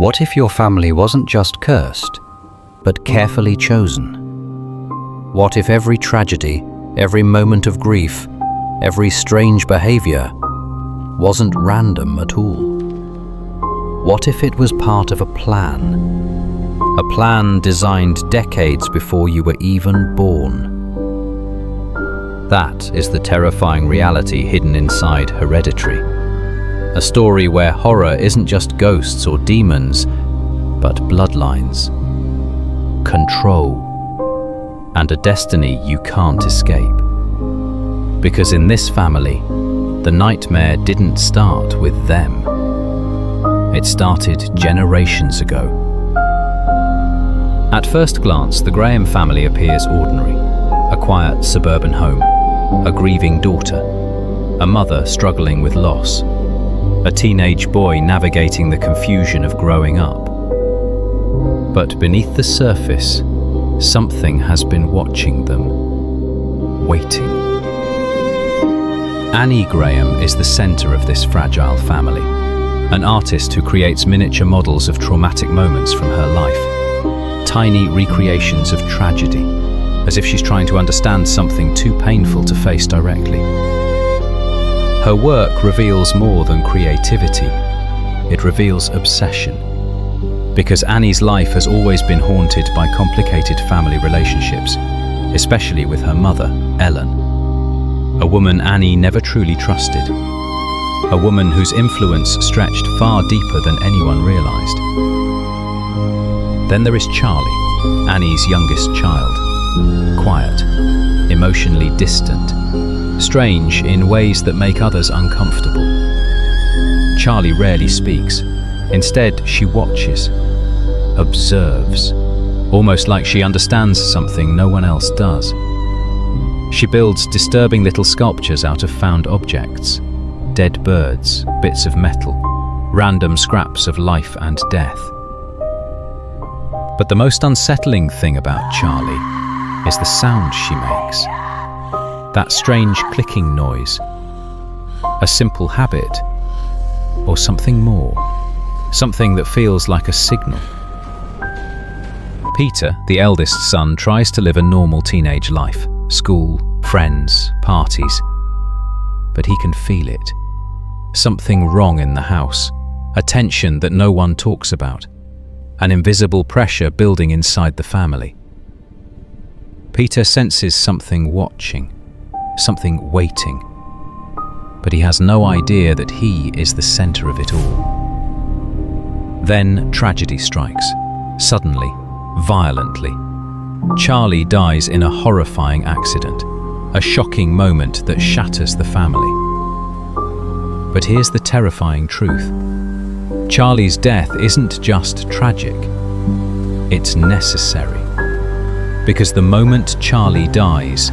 What if your family wasn't just cursed, but carefully chosen? What if every tragedy, every moment of grief, every strange behavior wasn't random at all? What if it was part of a plan? A plan designed decades before you were even born? That is the terrifying reality hidden inside Hereditary. A story where horror isn't just ghosts or demons, but bloodlines, control, and a destiny you can't escape. Because in this family, the nightmare didn't start with them. It started generations ago. At first glance, the Graham family appears ordinary. A quiet suburban home, a grieving daughter, a mother struggling with loss, a teenage boy navigating the confusion of growing up. But beneath the surface, something has been watching them, waiting. Annie Graham is the center of this fragile family, an artist who creates miniature models of traumatic moments from her life, tiny recreations of tragedy, as if she's trying to understand something too painful to face directly. Her work reveals more than creativity. It reveals obsession. Because Annie's life has always been haunted by complicated family relationships, especially with her mother, Ellen. A woman Annie never truly trusted. A woman whose influence stretched far deeper than anyone realized. Then there is Charlie, Annie's youngest child. Quiet, emotionally distant, strange in ways that make others uncomfortable. Charlie rarely speaks. Instead, she watches, observes, almost like she understands something no one else does. She builds disturbing little sculptures out of found objects, dead birds, bits of metal, random scraps of life and death. But the most unsettling thing about Charlie is the sound she makes. That strange clicking noise. A simple habit, or something more. Something that feels like a signal. Peter, the eldest son, tries to live a normal teenage life. School, friends, parties. But he can feel it. Something wrong in the house. A tension that no one talks about. An invisible pressure building inside the family. Peter senses something watching. Something waiting. But he has no idea that he is the center of it all. Then tragedy strikes. Suddenly, violently. Charlie dies in a horrifying accident. A shocking moment that shatters the family. But here's the terrifying truth. Charlie's death isn't just tragic. It's necessary. Because the moment Charlie dies,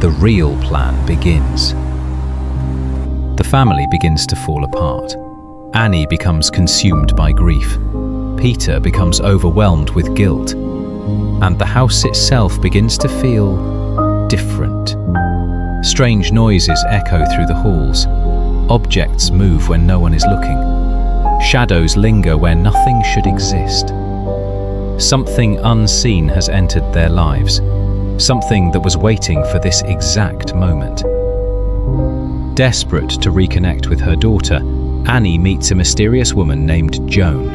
the real plan begins. The family begins to fall apart. Annie becomes consumed by grief. Peter becomes overwhelmed with guilt. And the house itself begins to feel different. Strange noises echo through the halls. Objects move when no one is looking. Shadows linger where nothing should exist. Something unseen has entered their lives. Something that was waiting for this exact moment. Desperate to reconnect with her daughter, Annie meets a mysterious woman named Joan.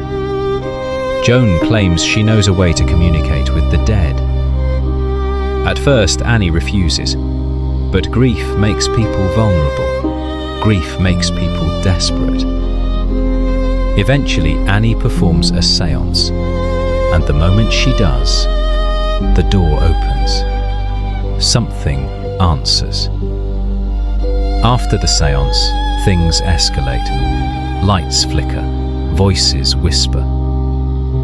Joan claims she knows a way to communicate with the dead. At first, Annie refuses, but grief makes people vulnerable. Grief makes people desperate. Eventually, Annie performs a séance, and the moment she does, the door opens. Something answers. After the séance, things escalate. Lights flicker, voices whisper.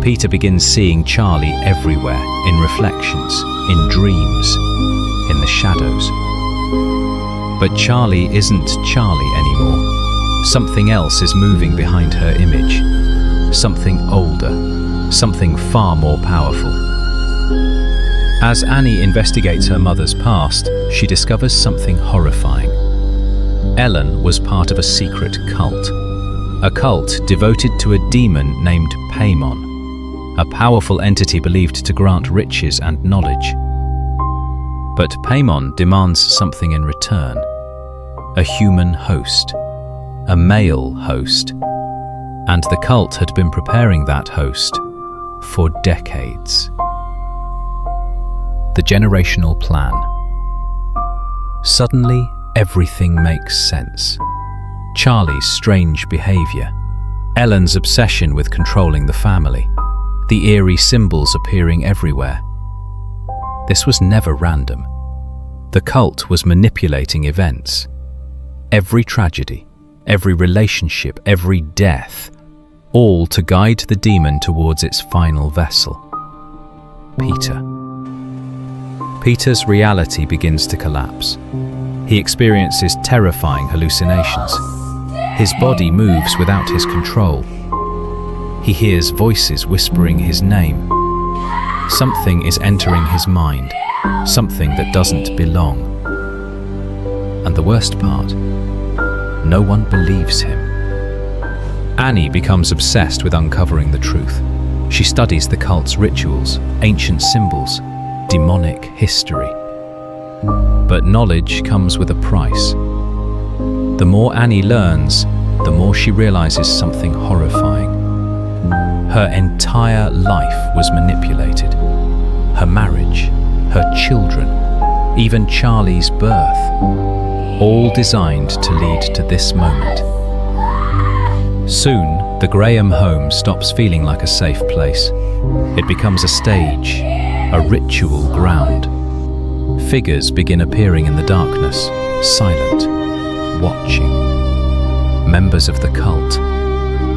Peter begins seeing Charlie everywhere, in reflections, in dreams, in the shadows. But Charlie isn't Charlie anymore. Something else is moving behind her image. Something older, something far more powerful. As Annie investigates her mother's past, she discovers something horrifying. Ellen was part of a secret cult. a cult devoted to a demon named Paimon, a powerful entity believed to grant riches and knowledge. But Paimon demands something in return: a human host, a male host, and the cult had been preparing that host for decades. The generational plan. Suddenly, everything makes sense. Charlie's strange behavior, Ellen's obsession with controlling the family, the eerie symbols appearing everywhere. This was never random. The cult was manipulating events. Every tragedy, every relationship, every death, all to guide the demon towards its final vessel: Peter. Peter's reality begins to collapse. He experiences terrifying hallucinations. His body moves without his control. He hears voices whispering his name. Something is entering his mind, something that doesn't belong. And the worst part, no one believes him. Annie becomes obsessed with uncovering the truth. She studies the cult's rituals, ancient symbols, demonic history. But knowledge comes with a price. The more Annie learns, the more she realizes something horrifying. Her entire life was manipulated. Her marriage, her children, even Charlie's birth, all designed to lead to this moment. Soon, the Graham home stops feeling like a safe place. It becomes a stage, a ritual ground. Figures begin appearing in the darkness, silent, watching. Members of the cult.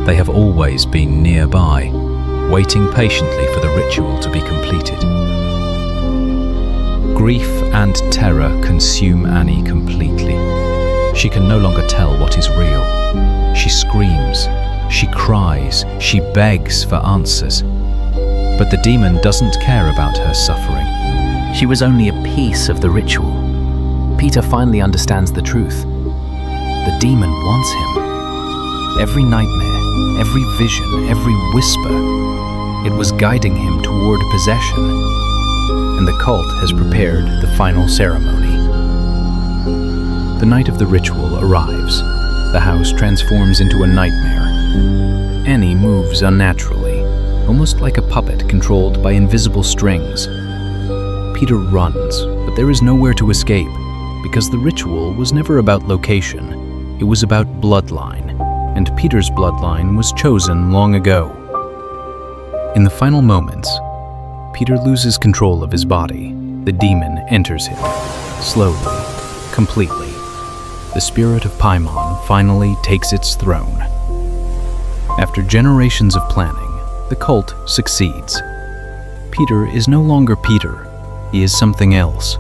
They have always been nearby, waiting patiently for the ritual to be completed. Grief and terror consume Annie completely. She can no longer tell what is real. She screams, she cries, she begs for answers. But the demon doesn't care about her suffering. She was only a piece of the ritual. Peter finally understands the truth. The demon wants him. Every nightmare, every vision, every whisper, it was guiding him toward possession. And the cult has prepared the final ceremony. The night of the ritual arrives. The house transforms into a nightmare. Annie moves unnaturally, almost like a puppet controlled by invisible strings. Peter runs, but there is nowhere to escape, because the ritual was never about location. It was about bloodline, and Peter's bloodline was chosen long ago. In the final moments, Peter loses control of his body. The demon enters him, slowly, completely. The spirit of Paimon finally takes its throne. After generations of planning, the cult succeeds. Peter is no longer Peter. He is something else,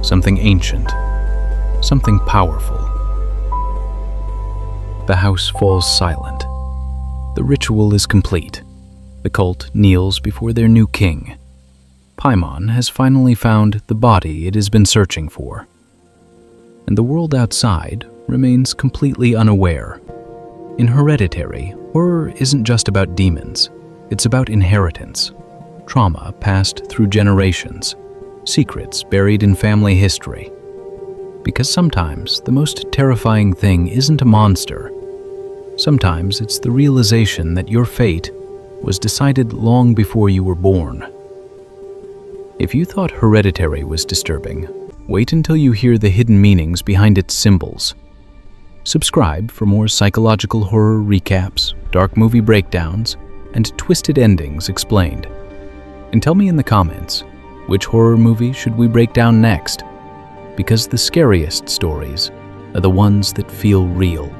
something ancient, something powerful. The house falls silent. The ritual is complete. The cult kneels before their new king. Paimon has finally found the body it has been searching for. And the world outside remains completely unaware. In Hereditary, horror isn't just about demons. It's about inheritance, trauma passed through generations, secrets buried in family history. Because sometimes the most terrifying thing isn't a monster. Sometimes it's the realization that your fate was decided long before you were born. If you thought Hereditary was disturbing, wait until you hear the hidden meanings behind its symbols. Subscribe for more psychological horror recaps, dark movie breakdowns, and twisted endings explained. And tell me in the comments, which horror movie should we break down next? Because the scariest stories are the ones that feel real.